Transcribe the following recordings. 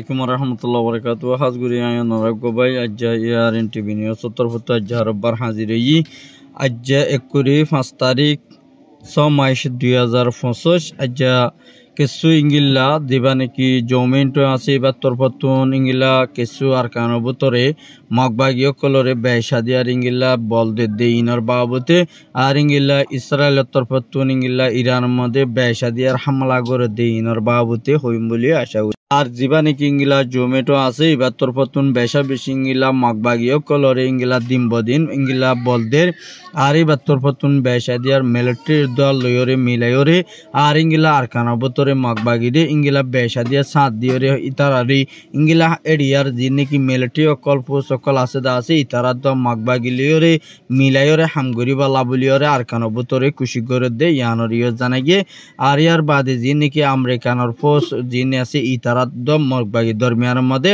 আলাইকুম রহমতুল্লাহ বরকাত Hajguri ion রগবাই আজ্জা ইয়ারিন TV news সত্তরফুত আজ্জা রব্বার হাজির আজ্জা 1 তারিখ 6 মাস 2025 আজ্জা কিছু ইংলা দিবা নাকি জমিন আছে এবার তরফতুন ইংলা কিছু আর কানবতরে মগবাগীয় কলরে বেসাদিয়ার ইংলা বল দে ইনর বাবতে আর ইংলা ইসরায়েলের তরফতুন ইংলা ইরানের মধ্যে বেসাদিয়ার হামলা করে দে ইনর বাবতে হইম বলে আশা করি। আর জিবা নাকি ইংলা জমেটো আছে এবার তরফতুন বেসা বেশি ইংলা মগবাগীয় কলরে ইংলা দিন বদিন ইংলা বলদের আর এবার তরফতুন বেসাদিয়ার মিলিটারির দল লয়রে মিলাইরে আর ইংলা আর কানবতরে মগবাগিরে ইংলা বেসাদিয়া সাত দিয়রে ইতারারি ইংলা এরিয়ার যে নাকি মিলিটারি অকল ফোর্স অকল আছে দা আছে ইতারা তো মগবাগিলিয়রে মিলাইরে হামগরি বা লাবুলিয়রে আর কানবতরে খুশি করে দে ইয়ানরিয় জানাগে আর ইয়ার বাদে যে নাকি আমেরিকানর ফোর্স যিনি আছে ইতারা দম মগবাগি দরমিয়ানের মধ্যে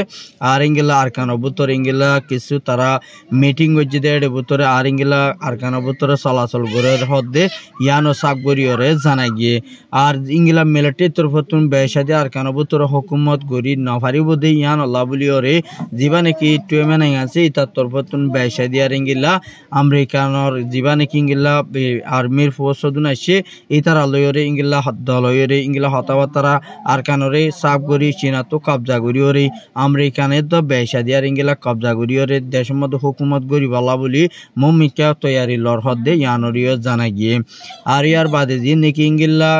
আর ইংলা আর কানবতরে ইংলা কিছু তারা মিটিং হচ্ছে দেড় ভিতরে আর ইংলা আর কানবতরে চলাচল করে হদে ইয়ানো সাবগরিয়রে জানাগে আর ইংলা মিলিটারি তরফতুন বেসাদি আর কানবতর হুকুমত গরি নফারিব দে ইয়ান লাবুলিয়রে জিবা নাকি টুয়েমেন আছে ইতার তরফতুন বেসাদি আর ইংলা আমেরিকানর জিবা নাকি ইংলা আর্মির ফোর্স দুন আসে ইতার আলয়রে ইংলা দলয়রে ইংলা হতাবাতারা আর কানরে সাবগরি চীনা তো কবজা করিওরে আমেরিকানের তো বেসাদি আর ইংলা কবজা করিওরে দেশের মধ্যে হুকুমত গরি বলা বলি মমিকা তৈয়ারি লড় হদে ইয়ানরিও জানা গিয়ে আর ইয়ার বাদে যে নাকি ইংলা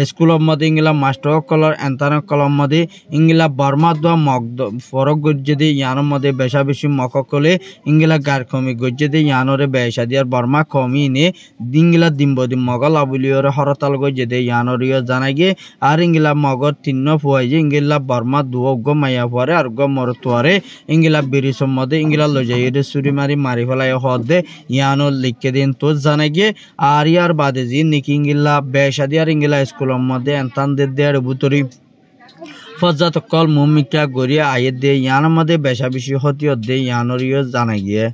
স্কুলের মধ্যে ইংলা মাস্টার কলর এন্তান কলম মধ্যে ইংলা বর্মা দোয়া মগ ফরক গজ্জে দিয়ে ইয়ানোর মধ্যে বেশা বেশি মক কলে ইংলা গার কমি গজ্জে দিয়ে ইয়ানোরে বেসা দিয়ার বর্মা কমি নে ইংলা দিম্বদি মগল আবুলিয়রে হরতাল গজ্জে দিয়ে ইয়ানরিও জানাগে আর ইংলা মগর তিন্ন ফুয়াই যে ইংলা বর্মা দুয় গ মাইয়া ফুয়ারে আর গ মরতুয়ারে ইংলা বিরিসর মধ্যে ইংলা লজাইরে চুরি মারি ফেলাই হদে ইয়ানো লিখে দিন তো জানাগে আর ইয়ার বাদে যে নাকি ইংলা বেসা দিয়ার ইংলা স্কুলের মধ্যে এনতানদের দেয়ার বুতরি ফজাত কল মুমিকা গড়িয়া আয়ে দে ইয়ানোর মধ্যে বেশা বেশি হতিয় দে ইয়ানরিও জানা গিয়ে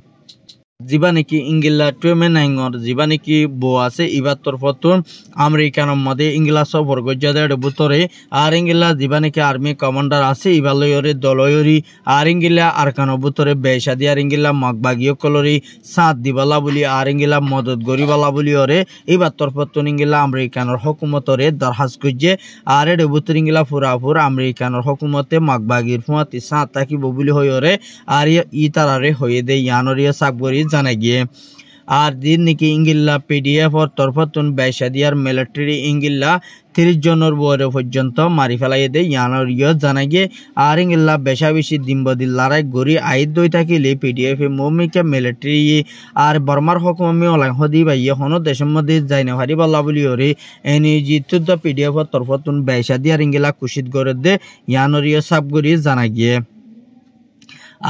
জিবা নাকি ইংলা টুয়েমেন আইঙর জিবা নাকি বো আছে ইবার তরফতুন আমেরিকানের মধ্যে ইংলা সফর গজ্জাদের বুতরে আর ইংলা জিবা নাকি আর্মি কমান্ডার আছে ইবালয়রে দলয়রি আর ইংলা আরকানো বুতরে বেসাদি আর ইংলা মগবাগীয় কলরি সাত দিবালা বলি আর ইংলা মদত গরিবালা বলি ওরে ইবার তরফতুন ইংলা আমেরিকানের হুকুমতরে দরখাস্ত গজ্জে আর এর বুতর ইংলা ফুরাফুর আমেরিকানের হুকুমতে মগবাগির ফুয়াতি সাত থাকিব বলি হই ওরে আর ই তারারে হয়ে দে ইয়ানরিয়া সাবগরি জানা গিয়ে আর দিন নাকি ইংলা পিডিএফ ওর তরফতুন বেসাদিয়ার মিলিটারি ইংলা 30 জনের বয়স পর্যন্ত মারি ফেলাই দে ইয়ানরিও জানা গিয়ে আর ইংলা বেশা বেশি দিনবদিন লড়াই গড়ি আইদ দই থাকিলে পিডিএফ মমিকা মিলিটারি আর বর্মার হুকুমি অলাই হদি বা ইহনো দেশের মধ্যে যাই না হারি বলা বলি ওরে এনি জিতুদ পিডিএফ ওর তরফতুন বেসাদিয়ার ইংলা কুশিত করে দে ইয়ানরিও সাবগরি জানা গিয়ে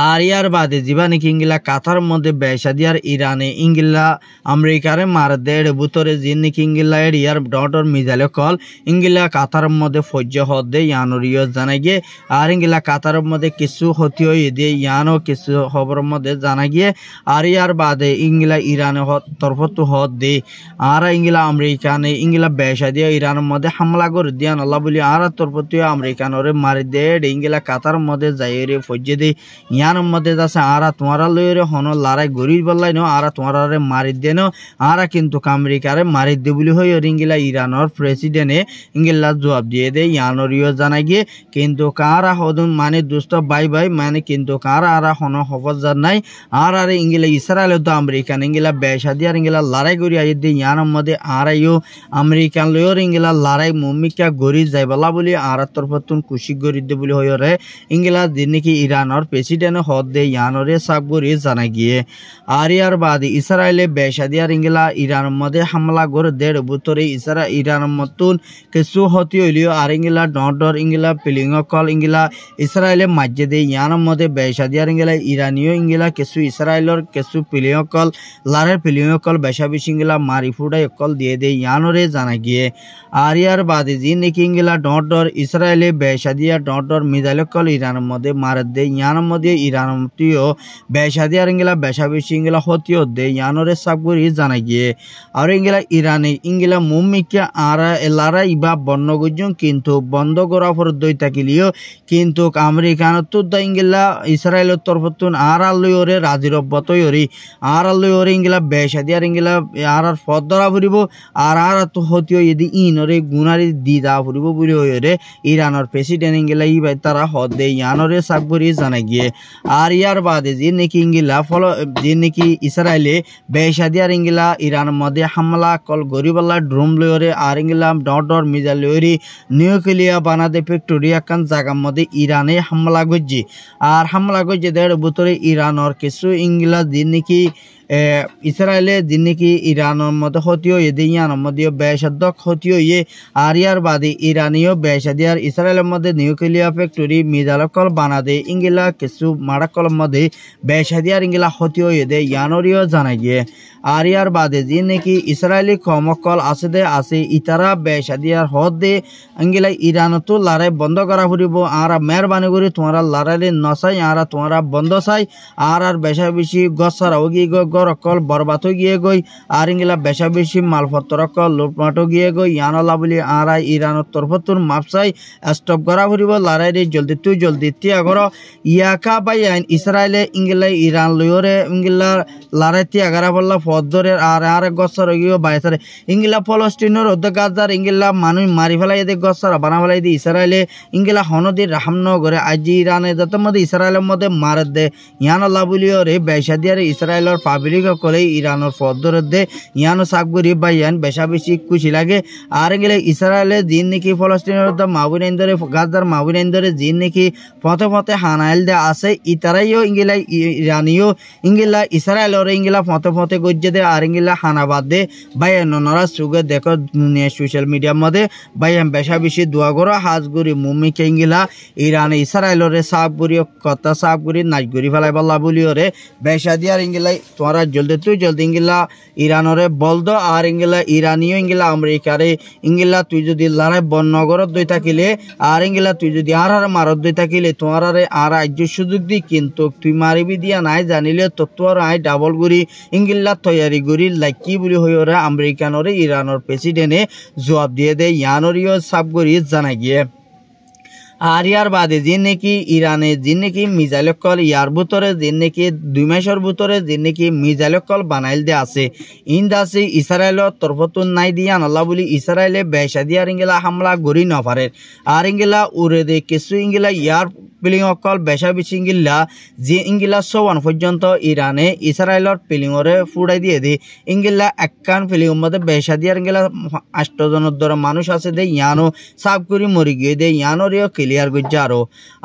আর ইয়ার বাদে জিবা নাকি ইংলা কাতার মধ্যে বেসাদি আর ইরানে ইংলা আমেরিকারে মার দেড় বুতরে যে নাকি ইংলা এরিয়ার ডটর মিজাইল কল ইংলা কাতার মধ্যে ফজ্জ হদে ইয়ানরিও জানা গিয়ে আর ইংলা কাতার মধ্যে কিছু হতি হয়ে দিয়ে ইয়ানো কিছু খবর মধ্যে জানা গিয়ে আর ইয়ার বাদে ইংলা ইরানে তরফতু হদ দে আর ইংলা আমেরিকানে ইংলা বেসাদি ইরানের মধ্যে হামলা করে দিয়ান আল্লাহ বলি আর তরফতু আমেরিকানরে মারি দেড় ইংলা কাতার মধ্যে যাই রে ফজ্জে দে ইয়ানোর মধ্যে আছে আরা তোমারা লইরে হন লড়াই গরিব বললাই নো আরা তোমারে মারি দেন আরা কিন্তু আমেরিকারে মারি দে বলি হই ইংলা ইরানোর প্রেসিডেন্টে ইংলা জবাব দিয়ে দে ইয়ানরিও জানা গিয়ে কিন্তু কারা হদুন মানে দুষ্ট বাই বাই মানে কিন্তু কারা আরা হন হফজার নাই আর আরে ইংলা ইসরায়েল তো আমেরিকান ইংলা বেসাদি আর ইংলা লড়াই গড়ি আই দে ইয়ানোর মধ্যে আরাইও আমেরিকান লইর ইংলা লড়াই মুমিকা গড়ি যাইবলা বলি আর তরফতুন খুশি গড়ি দে বলি হই রে ইংলা দিন নাকি ইরানোর প্রেসিডেন্ট হদে ইয়ানরে সাবগরি জানা গিয়ে আর ইয়ার বাদে ইসরায়েলে বেসাদি আর ইংলা ইরানের মধ্যে হামলা করে দেড় বুতরে ইরানের মতন কিছু হতি হইলিও আর ইংলা ডর ইংলা পিলিং কল ইংলা ইসরায়েলে মাঝে দে ইয়ানের মধ্যে বেসাদি আর ইংলা ইরানীয় ইংলা কিছু ইসরায়েলর কিছু পিলিং কল লারের পিলিং কল বেসা বেশি ইংলা মারি ফুটাই কল দিয়ে দে ইয়ানরে জানা গিয়ে আর ইয়ার বাদে যে নাকি ইংলা ডর ইসরায়েলে বেসাদি আর ডর মিজাইল কল ইরানের মধ্যে মার দে ইয়ানের মধ্যে ইরান মতিও বেশাদি আর ইংলা বেশা বেশি ইংলা হতিও দে ইয়ানরে সাবগুরি জানা গিয়ে আর ইংলা ইরানে ইংলা মুমিকে আর এলারা ইবা বন্য গুজন কিন্তু বন্ধ করা ফর দই থাকিলিও কিন্তু আমেরিকানত তো ইংলা ইসরায়েলের তরফতুন আর আল্লয়রে রাজির বতয়রি আর আল্লয়রে ইংলা বেশাদি আর ইংলা আর পদ ধরা ফুরিব আর তো হতিও যদি ইনরে গুণারি দি যা ফুরিব বলি হইরে ইরানের প্রেসিডেন্ট ইংলা ইবাই তারা হদে ইয়ানরে সাবগুরি জানা গিয়ে আর ইয়ার বাদে যে নাকি ইংলা ফল যে নাকি ইসরায়েলে বেশাদি আর ইংলা ইরানের মধ্যে হামলা কল গরিবাল্লা ড্রোন লয়রে আর ইংলা ডর মিজাইল লয়রি নিউক্লিয়ার বানাতে ফ্যাক্টরি কান জায়গার মধ্যে ইরানে হামলা গজ্জি আর হামলা গজ্জি দেড় ভিতরে ইরানের কিছু ইংলা যে নাকি ইসরায়েলে দিন নাকি ইরানের মধ্যে হতিও এদি ইয়ানের মধ্যে বেশাদ্দক হতিও ইয়ে আর ইয়ার বাদে ইরানীয় বেশাদি আর ইসরায়েলের মধ্যে নিউক্লিয়ার ফ্যাক্টরি মিজাইল বানাদে ইংলা কিছু মারাকল মধ্যে বেশাদি আর ইংলা হতিও এদে ইয়ানরিও জানা গিয়ে আর ইয়ার বাদে যে নাকি ইসরায়েলি কমকল আছে দে আছে ইতারা বেশাদি আর হদ দে ইংলা ইরানতো লড়াই বন্ধ করা ফুরিব আর মেহরবানি করে তোমরা লড়াই নচাই আর তোমরা বন্ধ চাই আর বেশা বেশি গছারাও গিয়ে গরকল বরবাদ গিয়ে গই আর ইংলা বেশা বেশি মালপত্রকল লুটমাটো গিয়ে গই ইয়ানলা বলি আর ইরানের তরফতুন মাপসাই স্টপ করা ফুরিব লড়াই জলদি তিয়া কর ইয়াকা বাই ইসরায়েলে ইংলা ইরান লয়রে ইংলা লড়াই তিয়া করা বললা পদরে আর গছর গিয়ে বাইসারে ইংলা ফলস্তিনের গাজার ইংলা মানুষ মারি ফেলাই দে গছর বানা ফেলাই দি ইসরায়েলে ইংলা হনদির রাহাম করে আজ ইরানে যত মধ্যে ইসরায়েলের মধ্যে মার দে ইয়ানলা বলিও রে বেশা দিয়ে ইসরায়েলের পাবলিক কলে ইরানের পদরে দে ইয়ানো সাকগুরি বা ইয়ান বেশা বেশি খুশি লাগে আর গেলে ইসরায়েলে দিন নাকি ফলস্তিনের মাহবুন ধরে গাজার মাহবুন ধরে দিন নাকি পথে হানাইল দে আছে ইতারাইও ইংলা ইরানিও ইংলা ইসরায়েলের ইংলা পথে গজ্জে দে আর ইংলা হানাবাদ দে ভাই নরা সুগে দেখো সোশ্যাল মিডিয়ার মধ্যে ভাই বেশা বেশি দোয়া করো হাজগুড়ি মুমিকে ইংলা ইরানে ইসরায়েলের সাবগুড়ি কথা সাবগুড়ি নাচগুড়ি ফেলাই বল্লা বলিও রে বেশা দিয়ে আর ইংলা তোমরা জলদি ইংলা ইরানরে বলদ আর ইংলা ইরানিও ইংলা আমেরিকারে ইংলা তুই যদি লড়াই বনগরত দই থাকিলে আর ইংলা তুই যদি আর মারত দই থাকিলে তোমার আর আজ্য সুযোগ দি কিন্তু তুই মারিবি দিয়া নাই জানিলে তো তোর আই ডাবল গুড়ি ইংলা তৈয়ারি গুড়ি লাইকি বলি হইরে আমেরিকানরে ইরানের প্রেসিডেন্টে জবাব দিয়ে দে ইয়ানরিও সাবগুড়ি জানা গিয়ে আর ইয়ার বাদে যে নাকি ইরানে যে নাকি মিজাইল কল ইয়ার ভিতরে যে নাকি 2 মাসের ভিতরে যে নাকি মিজাইল কল বানাইল দে আছে ইন্দ আছে ইসরায়েলের তরফতুন নাই দিয়া আল্লাহ বলি ইসরায়েলে বেশা দিয়া ইংলা হামলা গড়ি না পারে আর ইংলা উড়ে দে কিছু ইংলা ইয়ার প্লেন অকল বেশা বেশি ইংলা যে ইংলা 101 পর্যন্ত ইরানে ইসরায়েলের প্লেনরে ফুড়াই দিয়ে দে ইংলা একখান প্লেন মধ্যে বেশা দিয়া ইংলা 8 জনের ধরে মানুষ আছে দে ইয়ানো সাব করে মরি গিয়ে দে ইয়ানোরিও ক্লিয়ার গজ্জা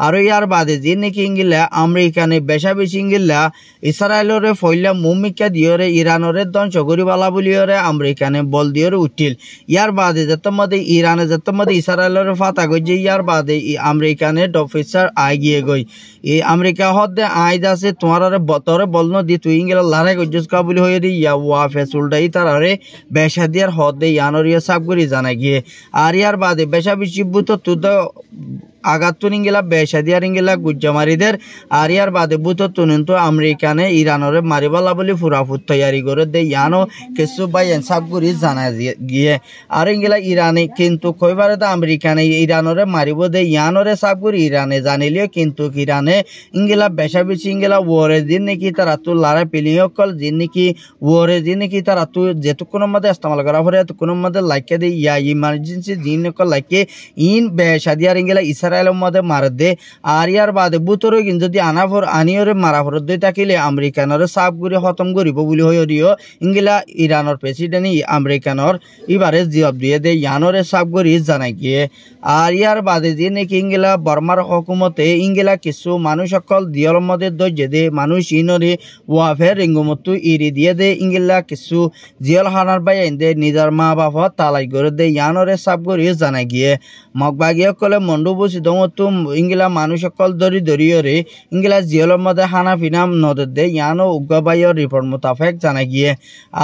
আরো ইয়ার বাদে যে নাকি ইংলা আমেরিকানে বেশা বেশি ইংলা ইসরায়েলরে ফইলা মুমিকা দিয়রে ইরানরে ধ্বংস করিবালা বলিয়রে আমেরিকানে বল দিয়রে উঠিল ইয়ার বাদে যত মধ্যে ইরানে যত মধ্যে ইসরায়েলরে ফাতা গজ্জে ইয়ার বাদে আমেরিকানে অফিসার আই গিয়ে গই এই আমেরিকা হদে আইজ আছে তোমারে বতরে বলনো দি তুই ইংলা লড়াই গজ্জস কা বলি হয়ে দি ইয়া ওয়াফেস উল্টাই তারারে বেশা দিয়ার হদে ইয়ানরিয়া সাবগুরি জানা গিয়ে আর ইয়ার বাদে বেশা বেশি বুত তুদ আগাতুন ইংলা বেশা দিয়ার ইংলা গুজ্জামারিদের আর ইয়ার বাদে বুত তুনিন তো আমেরিকানে ইরানরে মারিবালা বলি ফুরাফুত তৈয়ারি করে দে ইয়ানো কিছু বাই সাবগুরি জানা গিয়ে আর ইংলা ইরানে কিন্তু কইবারে তো আমেরিকানে ইরানরে মারিব দে ইয়ানরে সাবগুরি ইরানে জানিলিও কিন্তু ইরানে ইংলা বেশা বেশি ইংলা ওরে দিন নাকি তারা তো লড়াই পেলিও কল দিন নাকি ওরে দিন নাকি তারা তো যেটুকুনের মধ্যে ইস্তেমাল করা পরে এতকুনের মধ্যে লাইকে দে ইয়া ইমার্জেন্সি দিন কল লাইকে ইন বেশা দিয়ার ইংলা ইসরায়েলের মধ্যে মার দে আর ইয়ার বাদে বুতরে কিন্তু যদি আনিয়রে মারা ফর দই থাকিলে আমেরিকানরে সাবগুরি খতম করিব বলি হইরিও ইংলা ইরানের প্রেসিডেন্ট আমেরিকানর ইবারে জবাব দিয়ে দে ইয়ানরে সাবগুরি জানাই গিয়ে আর ইয়ার বাদে যে নাকি ইংলা বর্মার হকুমতে ইংলা কিছু মানুষ সকল দিয়র মধ্যে দর্জে দে মানুষ ইনরে ওয়াফের রিঙ্গমতো ইরি দিয়ে দে ইংলা কিছু জিয়ল হানার বাইন দে নিজের মা বাবা তালাই করে দে ইয়ানরে সাবগুরি জানাই গিয়ে মগবাগিয়ে কলে মন্ডু বসি দমতো ইংলা মানুষ সকল দরিয়রে ইংলা জিয়লের মধ্যে হানা ফিনাম নদর দে ইয়ানো উগ্রবাইয়ের রিপোর্ট মোতাবেক জানা গিয়ে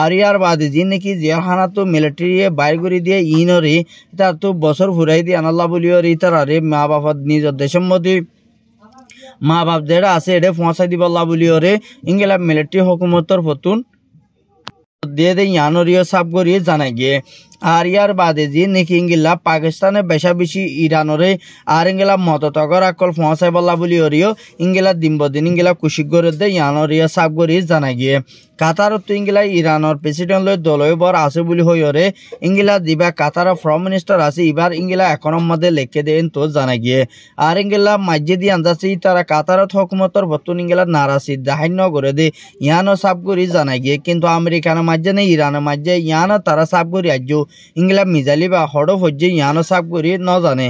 আর ইয়ার বাদে যে নাকি জিয়ল হানা তো মিলিটারি বাইর করে দিয়ে ইনরে তার তো বছর ফুরাই দিয়ে আনাল্লা বলিও রে তারা রে মা বাবা নিজের দেশের মধ্যে মা বাপ যেটা আছে এটা পৌঁছাই দিবল্লা বলি ওরে ইংলা মিলিটারি হুকুমতর ফতুন দিয়ে দে ইয়ানরিও সাব করিয়ে জানাই গিয়ে আর ইয়ার বাদে যে নাকি ইংলা পাকিস্তানের বেশা বেশি ইরানরে আর ইংলা মততগর আকল পৌঁছাই বল্লা বলি ওরিও ইংলা দিন ইংলা কুশিক করে দে ইয়ানরিও সাব করিয়ে জানাই গিয়ে কাতারত ইংলা ইরানের প্রেসিডেন্ট লই দলয় বর আছে বলি হইরে ইংলা দিবা কাতারের ফরেন মিনিস্টার আছে এবার ইংলা এখনের মধ্যে লেখে দেন তো জানা গিয়ে আর ইংলা মাঝে দিয়ে আন্দাজি তারা কাতারত হুকুমতর বর্তন ইংলা নারাসি দাহান্য করে দে ইয়ানো সাব করি জানা গিয়ে কিন্তু আমেরিকানের মাঝে নেই ইরানের মাঝে ইয়ানো তারা সাব করি আজ ইংলা মিজালি বা হড় হজ্জে ইয়ানো সাব করি ন জানে